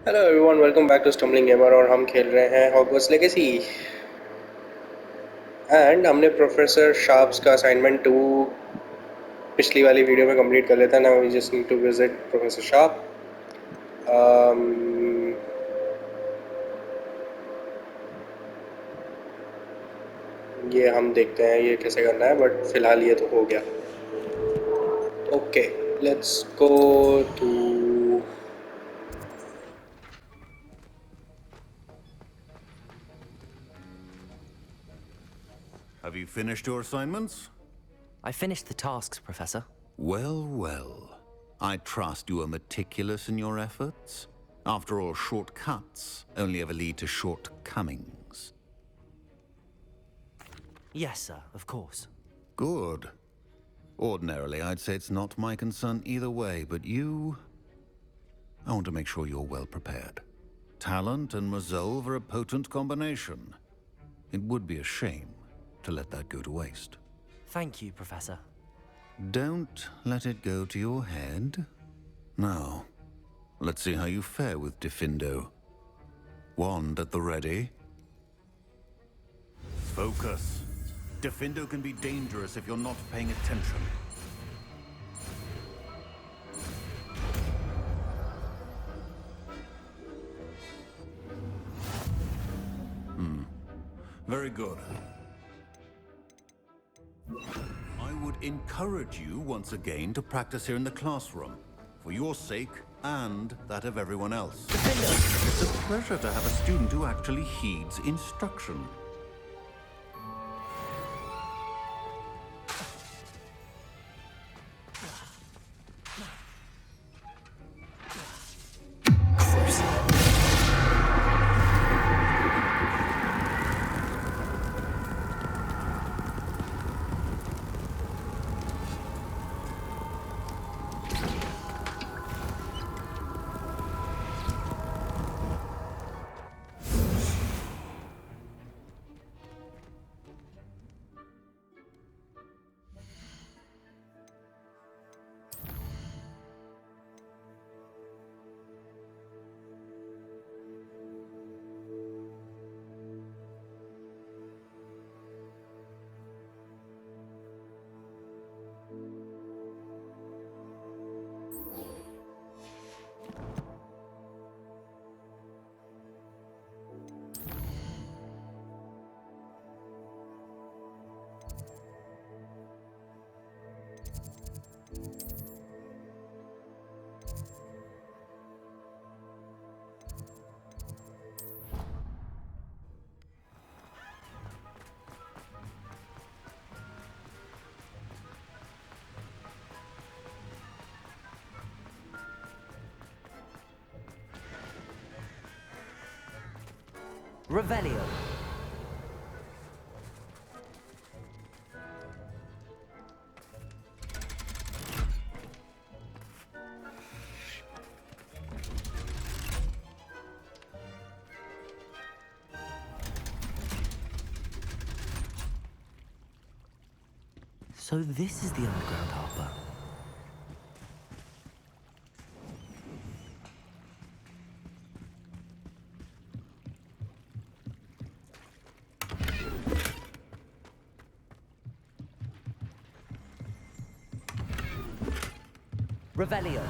Hello everyone, welcome back to Stumbling Gamer. और हम खेल रहे हैं हॉगवर्ट्स लेगेसी। एंड हमने प्रोफेसर शार्प्स का असाइनमेंट 2 पिछली वाली वीडियो में कंप्लीट कर लेता। Now we just need to visit professor Sharp. ये हम देखते हैं ये कैसे करना है, बट फिलहाल ये तो हो गया। Okay, let's go to. Have you finished your assignments? I finished the tasks, Professor. Well, well. I trust you are meticulous in your efforts. After all, shortcuts only ever lead to shortcomings. Yes, sir, of course. Good. Ordinarily, I'd say it's not my concern either way, but you... I want to make sure you're well prepared. Talent and resolve are a potent combination. It would be a shame to let that go to waste. Thank you, Professor. Don't let it go to your head. Now, let's see how you fare with Diffindo. Wand at the ready. Focus. Diffindo can be dangerous if you're not paying attention. Very good. I would encourage you once again to practice here in the classroom, for your sake and that of everyone else. It's a pleasure to have a student who actually heeds instruction. Revelio. So this is the underground harbor. Revelio.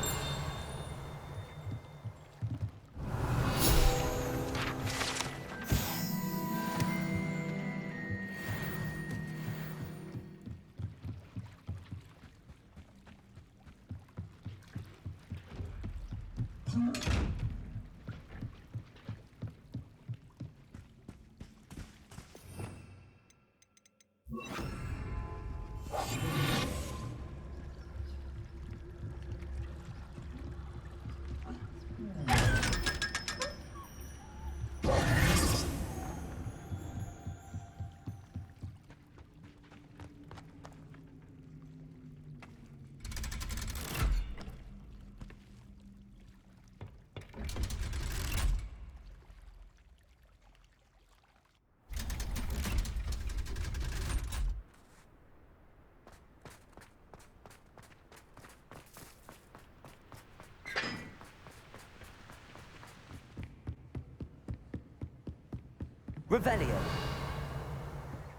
Revelio.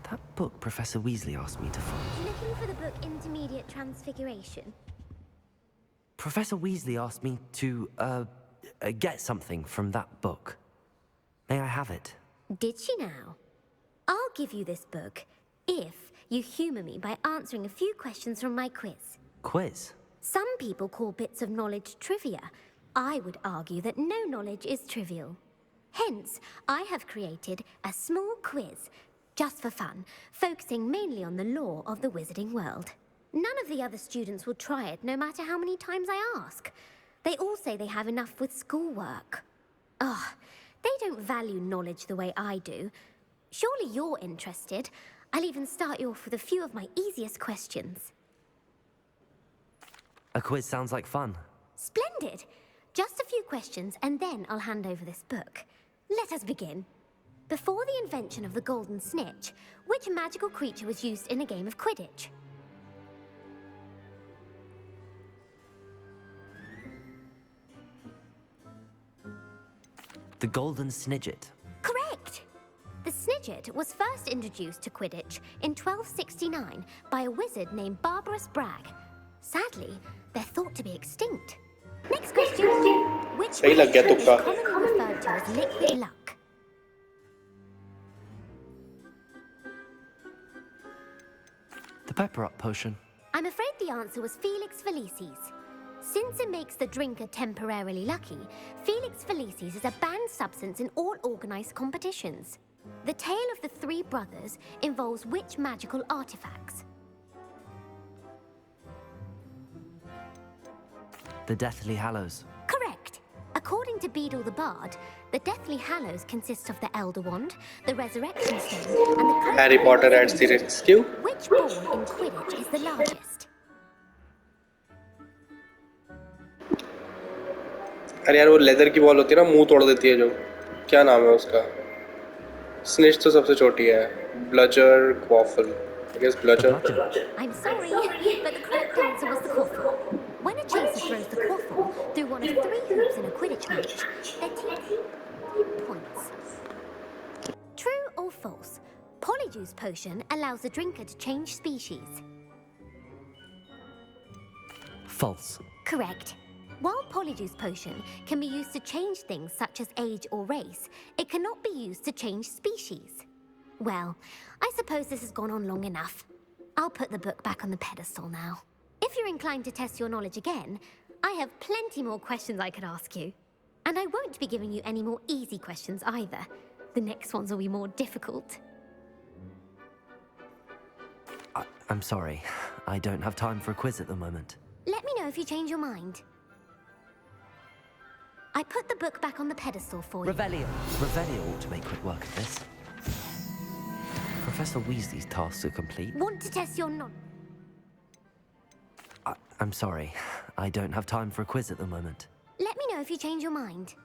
That book Professor Weasley asked me to find. Looking for the book Intermediate Transfiguration? Professor Weasley asked me to, get something from that book. May I have it? Did she now? I'll give you this book if you humor me by answering a few questions from my quiz. Quiz? Some people call bits of knowledge trivia. I would argue that no knowledge is trivial. Hence, I have created a small quiz, just for fun, focusing mainly on the lore of the wizarding world. None of the other students will try it, no matter how many times I ask. They all say they have enough with schoolwork. Ugh, they don't value knowledge the way I do. Surely you're interested. I'll even start you off with a few of my easiest questions. A quiz sounds like fun. Splendid! Just a few questions, and then I'll hand over this book. Let us begin. Before the invention of the golden snitch, which magical creature was used in a game of Quidditch? The golden snidget. Correct! The snidget was first introduced to Quidditch in 1269 by a wizard named Barbarous Bragg. Sadly, they're thought to be extinct. Next question. Which सही लग गया potion is तुक्का. commonly referred to as liquid luck? The pepper up potion. I'm afraid the answer was Felix Felicis. Since it makes the drinker temporarily lucky, Felix Felicis is a banned substance in all organized competitions. The tale of the three brothers involves which magical artifacts? The Deathly Hallows. Correct. According to Beedle the Bard, the Deathly Hallows consist of the Elder Wand, the Resurrection Stone, and the Cloak Harry of Potter adds the Infinity. rescue. Which ball in Quidditch is the largest? अरे यार वो leather की ball होती है ना, मुंह तोड़ देती है जो. क्या नाम है उसका? स्निच तो सबसे छोटी है. ब्लजर क्वाफल. I guess bludger. I'm sorry, but the correct answer was the quaffle. When a chaser throws the quaffle through one of three hoops in a Quidditch match, their team points. True or false? Polyjuice potion allows the drinker to change species. False. Correct. While Polyjuice potion can be used to change things such as age or race, it cannot be used to change species. Well, I suppose this has gone on long enough. I'll put the book back on the pedestal now. If you're inclined to test your knowledge again, I have plenty more questions I could ask you. And I won't be giving you any more easy questions either. The next ones will be more difficult. I'm sorry. I don't have time for a quiz at the moment. Let me know if you change your mind. I put the book back on the pedestal for you. Revelio. Revelio ought to make quick work of this. Professor Weasley's tasks are complete. Want to test your knowledge? I'm sorry. I don't have time for a quiz at the moment. Let me know if you change your mind.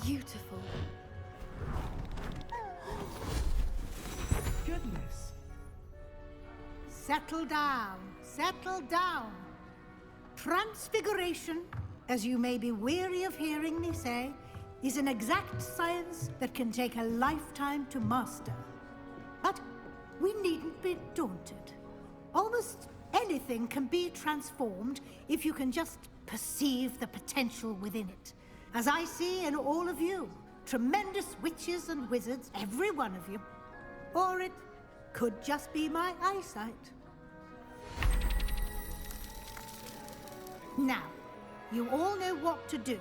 Beautiful. Goodness. Settle down. Settle down. Transfiguration, as you may be weary of hearing me say, is an exact science that can take a lifetime to master. But we needn't be daunted. Almost anything can be transformed if you can just perceive the potential within it. As I see in all of you, tremendous witches and wizards, every one of you. Or it could just be my eyesight. Now, you all know what to do.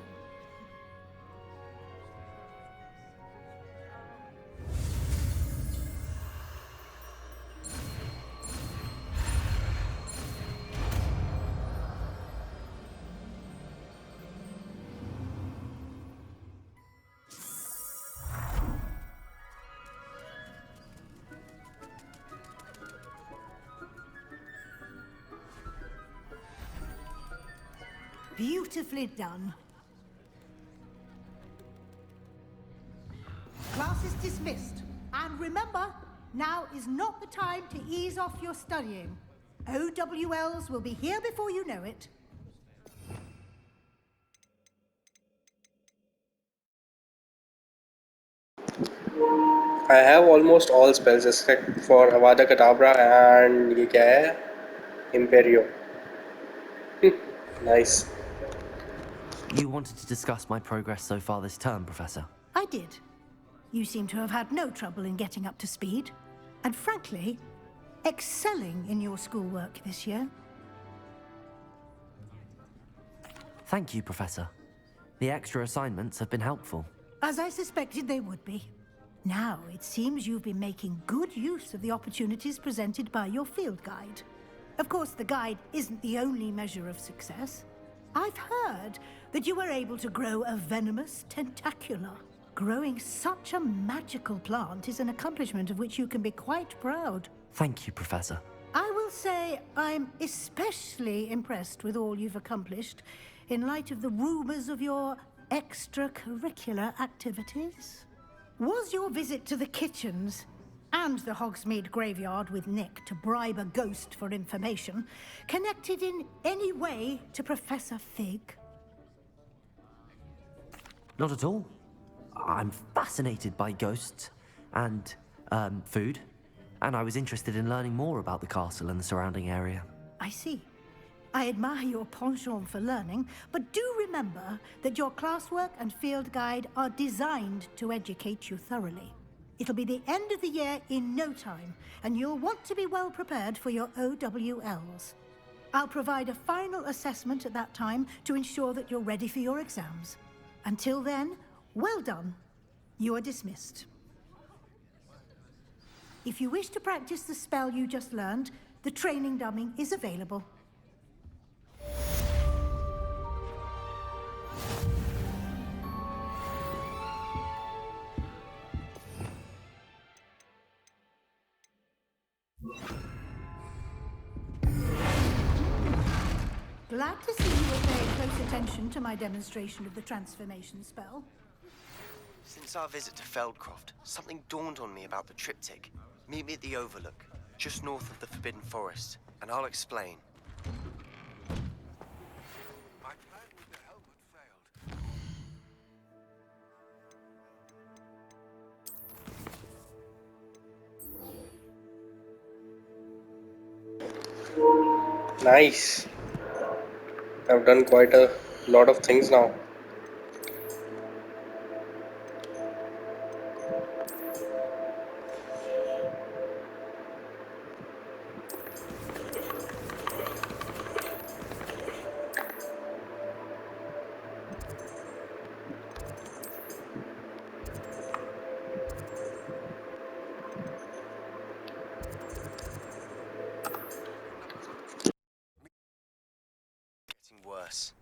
Beautifully done. Class is dismissed. And remember, now is not the time to ease off your studying. OWLs will be here before you know it. I have almost all spells except for Avada Kedavra and ये क्या है? Imperio. Nice. You wanted to discuss my progress so far this term, Professor? I did. You seem to have had no trouble in getting up to speed. And frankly, excelling in your schoolwork this year. Thank you, Professor. The extra assignments have been helpful. As I suspected they would be. Now, it seems you've been making good use of the opportunities presented by your field guide. Of course, the guide isn't the only measure of success. I've heard that you were able to grow a venomous tentacula. Growing such a magical plant is an accomplishment of which you can be quite proud. Thank you, Professor. I will say I'm especially impressed with all you've accomplished in light of the rumors of your extracurricular activities. Was your visit to the kitchens and the Hogsmeade graveyard with Nick to bribe a ghost for information connected in any way to Professor Fig? Not at all. I'm fascinated by ghosts and food, and I was interested in learning more about the castle and the surrounding area. I see. I admire your penchant for learning, but do remember that your classwork and field guide are designed to educate you thoroughly. It'll be the end of the year in no time, and you'll want to be well prepared for your OWLs. I'll provide a final assessment at that time to ensure that you're ready for your exams. Until then, well done. You are dismissed. If you wish to practice the spell you just learned, the training dummy is available. Glad to see you were paying close attention to my demonstration of the transformation spell. Since our visit to Feldcroft, something dawned on me about the triptych. Meet me at the Overlook, just north of the Forbidden Forest, and I'll explain. My plan with the helmet failed. Nice. I've done quite a lot of things now. worse.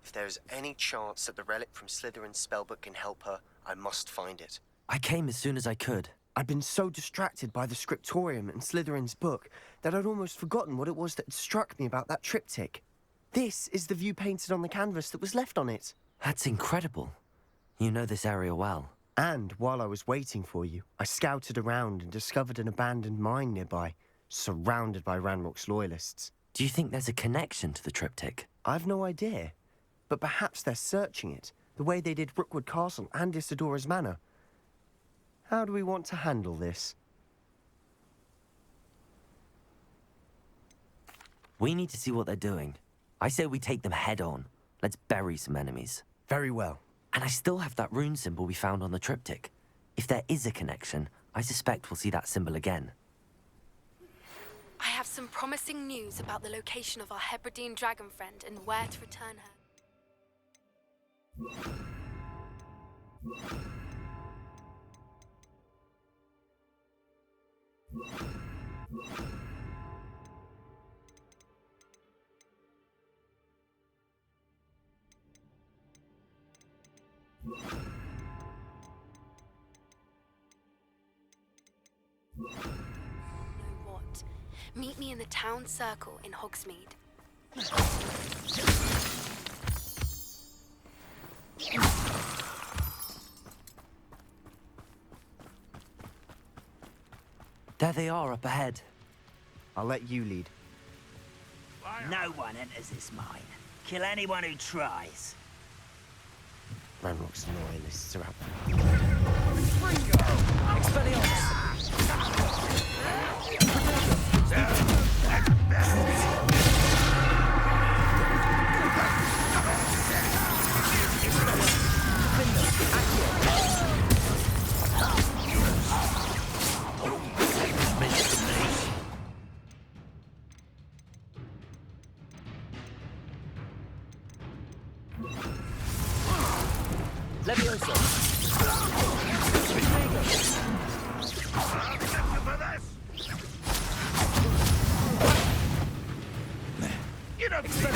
If there is any chance that the relic from Slytherin's spellbook can help her, I must find it. I came as soon as I could. I'd been so distracted by the scriptorium and Slytherin's book that I'd almost forgotten what it was that had struck me about that triptych. This is the view painted on the canvas that was left on it. That's incredible. You know this area well. And while I was waiting for you, I scouted around and discovered an abandoned mine nearby, surrounded by Ranrock's loyalists. Do you think there's a connection to the triptych? I've no idea, but perhaps they're searching it, the way they did Rookwood Castle and Isidora's Manor. How do we want to handle this? We need to see what they're doing. I say we take them head on. Let's bury some enemies. Very well. And I still have that rune symbol we found on the triptych. If there is a connection, I suspect we'll see that symbol again. I have some promising news about the location of our Hebridean dragon friend and where to return her. Meet me in the town circle in Hogsmeade. There they are up ahead. I'll let you lead. No one enters this mine. Kill anyone who tries. Ranrock's loyalists are out. Levioso! You don't expect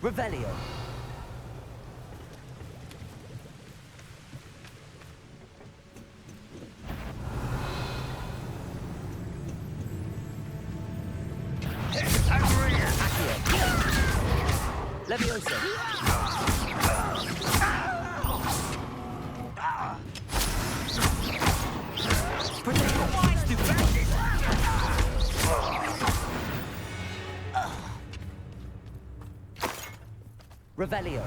Revelio. Levioso. Revelio.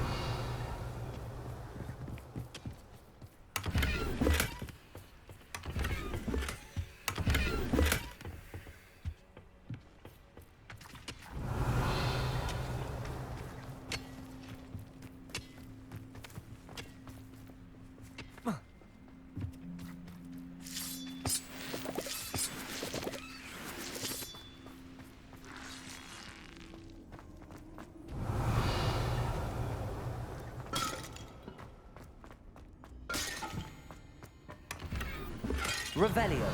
Revelio.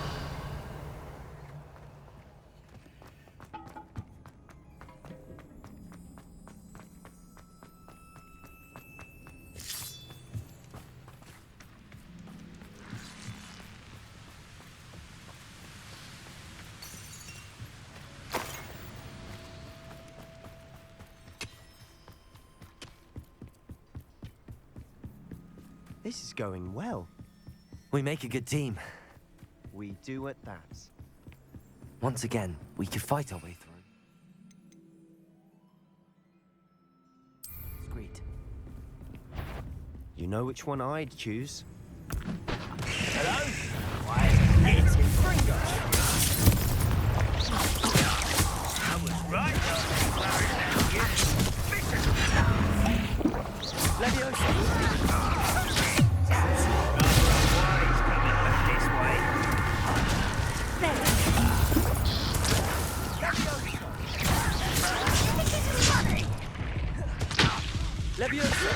This is going well. We make a good team. We do at that. Once again, we could fight our way through. Sweet. You know which one I'd choose? Hello? Why is it Diffindo? I was right. Levioso. Levioso.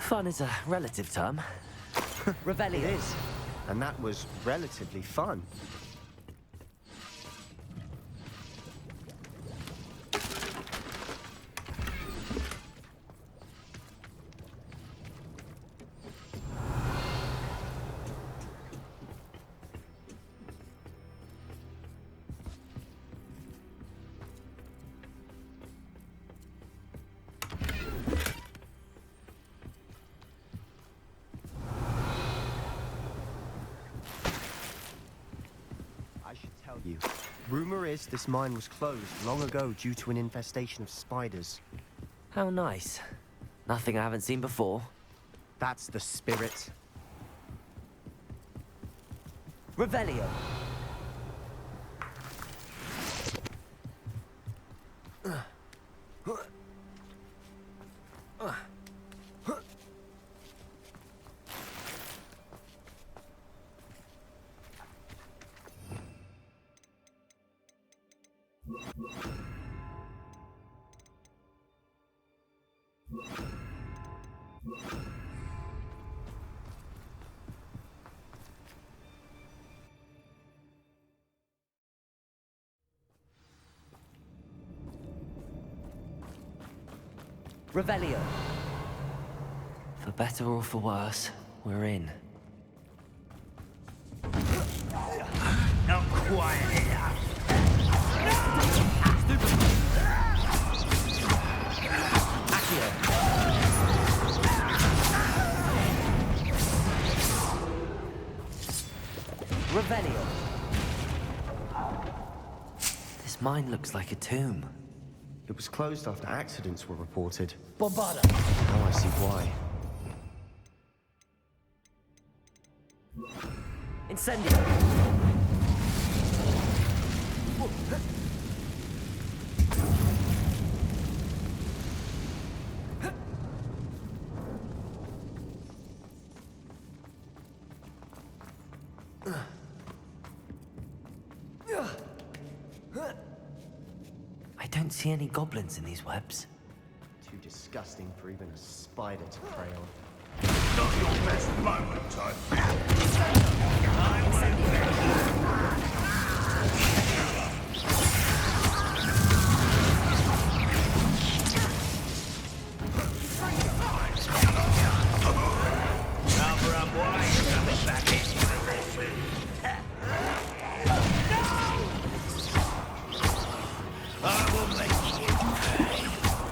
Fun is a relative term. Revelio. It is. And that was relatively fun. Rumor is this mine was closed long ago due to an infestation of spiders. How nice. Nothing I haven't seen before. That's the spirit. Revelio. Revelio. For better or for worse, we're in. Not quiet enough. Revelio. This mine looks like a tomb. It was closed after accidents were reported. Bombarda. Now I see why. Incendio. I don't see any goblins in these webs. Too disgusting for even a spider to prey on. Not your best moment, I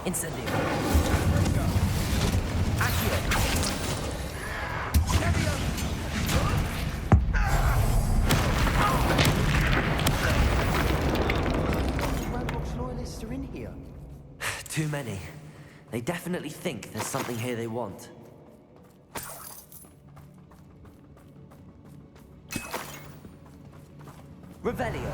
Incendio. Ranrock's loyalists are in here. Too many. They definitely think there's something here they want. Revelio.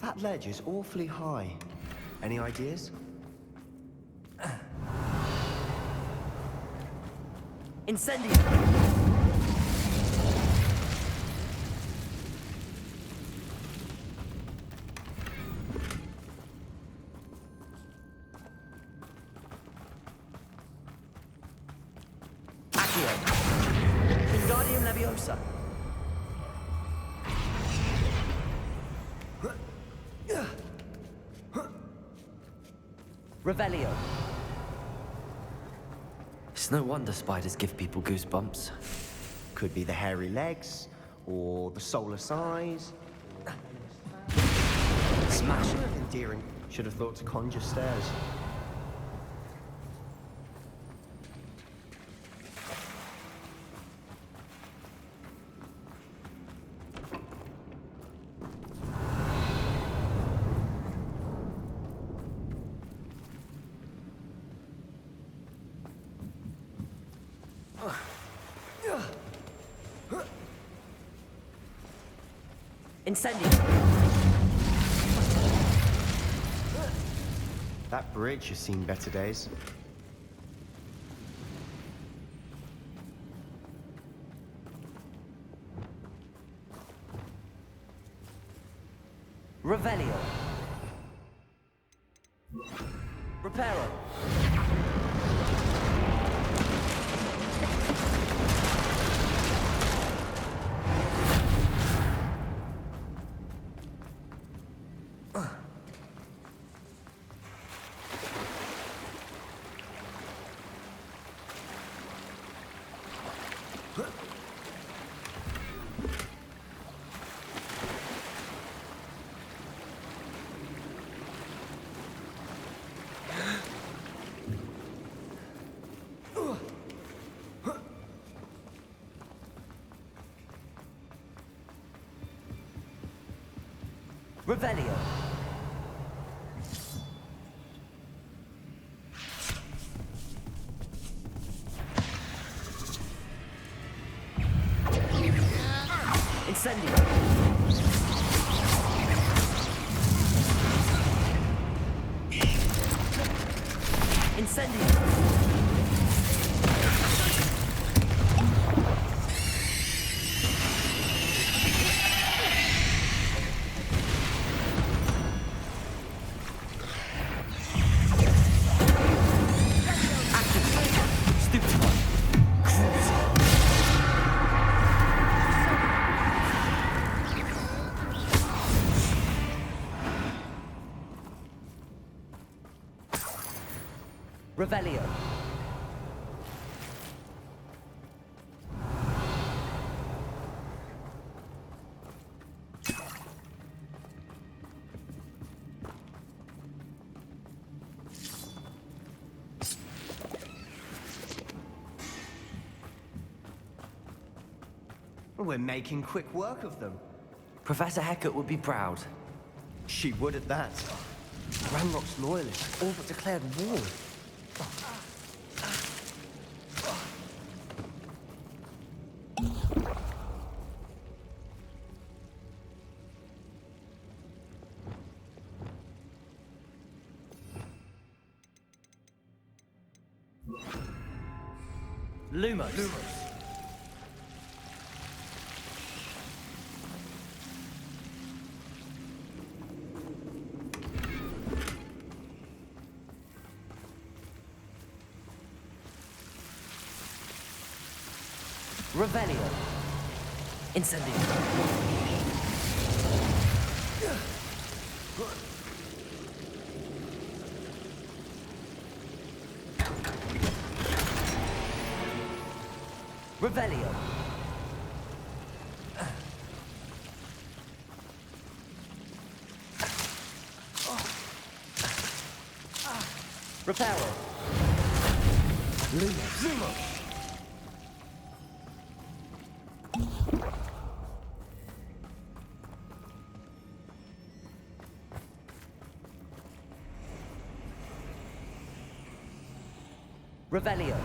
That ledge is awfully high. Any ideas? Incendio. Accio. Wingardium Leviosa. Revelio. It's no wonder spiders give people goosebumps. Could be the hairy legs, or the soulless eyes. Smash. Endearing. Should have thought to conjure stairs. Incendio. That bridge has seen better days. Revelio. Reparo. Revelio. Incendio. Incendio. Revelio. We're making quick work of them. Professor Hecat would be proud. She would at that. Ranrock's loyalists all but declared war. Lumos. Revelio. Incendio. Revelio. Reparo. Lumos. Revelio.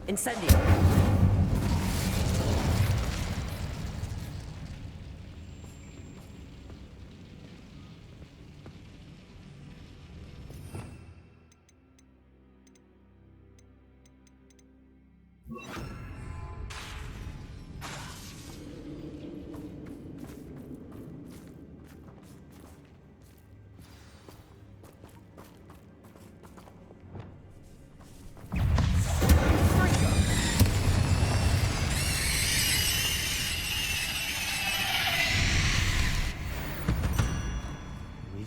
Incendio.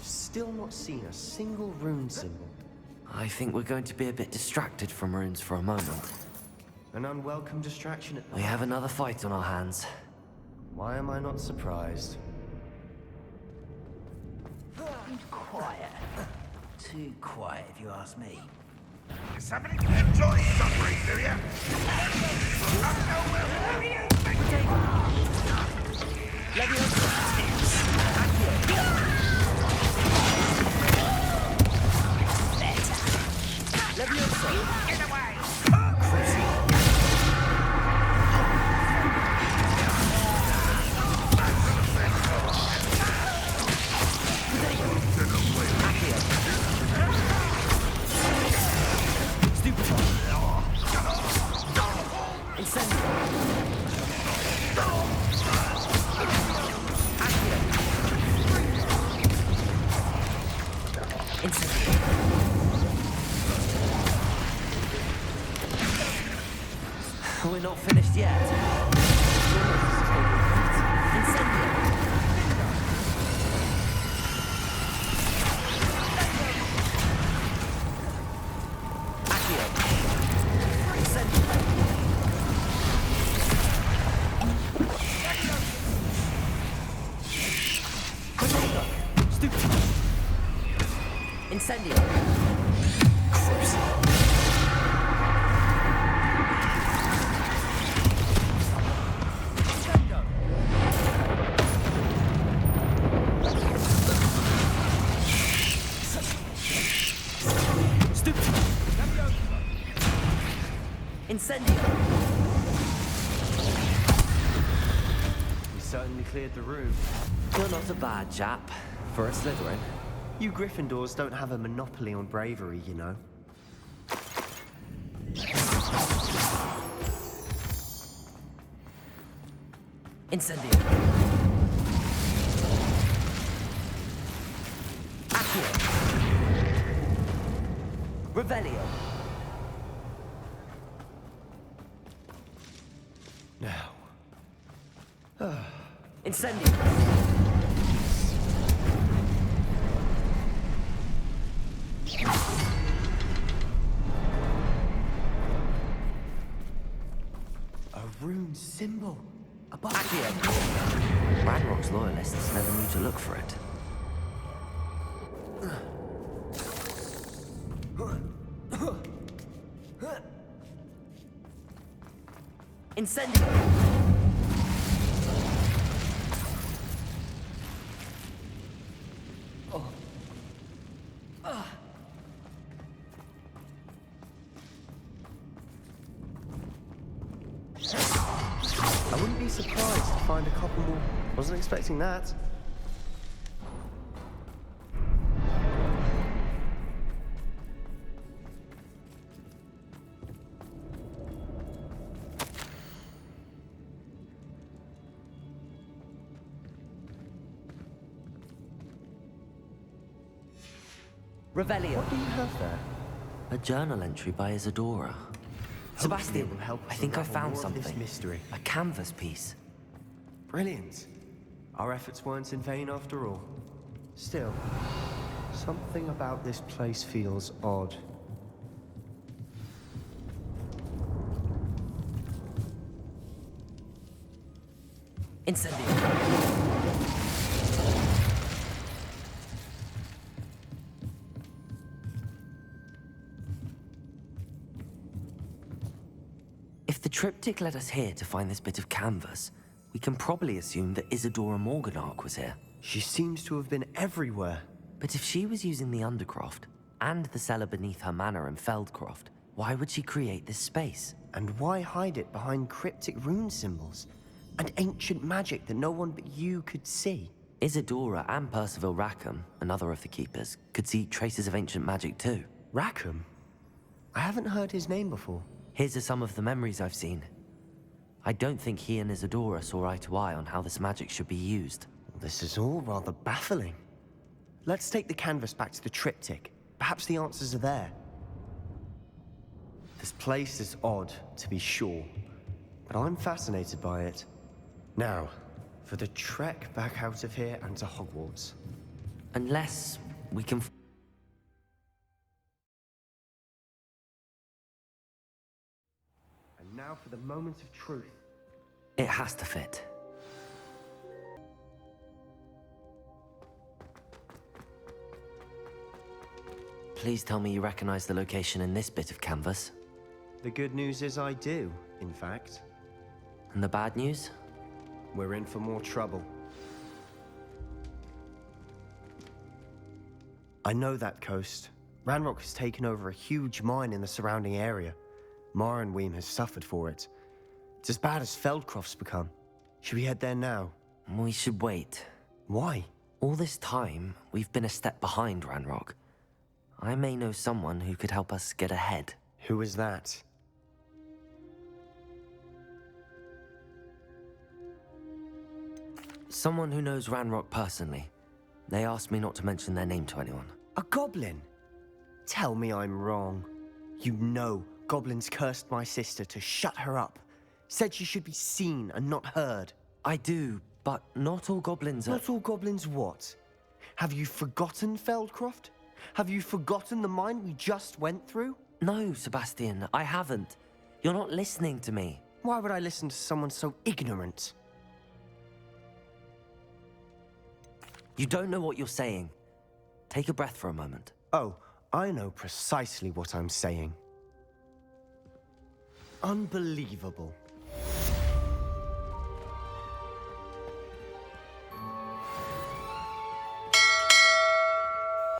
Still not seen a single rune symbol. I think we're going to be a bit distracted from runes for a moment. An unwelcome distraction at We have another fight on our hands. Why am I not surprised? Quiet. Too quiet, if you ask me. Somebody enjoy suffering, do you? Get away! We're not finished yet. Incendio. Accio. Incendio. Incendio. close. Incendio! We certainly cleared the room. You're not a bad chap for a Slytherin. You Gryffindors don't have a monopoly on bravery, you know. Incendio! Accio! Revelio! Now. Incendio! A rune symbol. Above Accio! Ranrock's loyalists never knew to look for it. Incendio! I wouldn't be surprised to find a couple more. Wasn't expecting that. Revelio! What do you have there? A journal entry by Isadora. Sebastian, will help us I think I unravel found more of this something. mystery. A canvas piece. Brilliant. Our efforts weren't in vain after all. Still, something about this place feels odd. Incendio! If the triptych led us here to find this bit of canvas, we can probably assume that Isadora Morganach was here. She seems to have been everywhere. But if she was using the Undercroft, and the cellar beneath her manor in Feldcroft, why would she create this space? And why hide it behind cryptic rune symbols? And ancient magic that no one but you could see? Isadora and Percival Rackham, another of the Keepers, could see traces of ancient magic too. Rackham? I haven't heard his name before. His are some of the memories I've seen. I don't think he and Isadora saw eye to eye on how this magic should be used. This is all rather baffling. Let's take the canvas back to the triptych. Perhaps the answers are there. This place is odd, to be sure, but I'm fascinated by it. Now, for the trek back out of here and to Hogwarts. Unless we can... And now for the moment of truth. It has to fit. Please tell me you recognize the location in this bit of canvas. The good news is I do, in fact. And the bad news? We're in for more trouble. I know that coast. Ranrock has taken over a huge mine in the surrounding area. Mornweem has suffered for it. It's as bad as Feldcroft's become. Should we head there now? We should wait. Why? All this time, we've been a step behind Ranrock. I may know someone who could help us get ahead. Who is that? Someone who knows Ranrock personally. They asked me not to mention their name to anyone. A goblin? Tell me I'm wrong. You know goblins cursed my sister to shut her up. Said she should be seen and not heard. I do, but not all goblins are... Not all goblins what? Have you forgotten Feldcroft? Have you forgotten the mine we just went through? No, Sebastian, I haven't. You're not listening to me. Why would I listen to someone so ignorant? You don't know what you're saying. Take a breath for a moment. Oh, I know precisely what I'm saying. Unbelievable.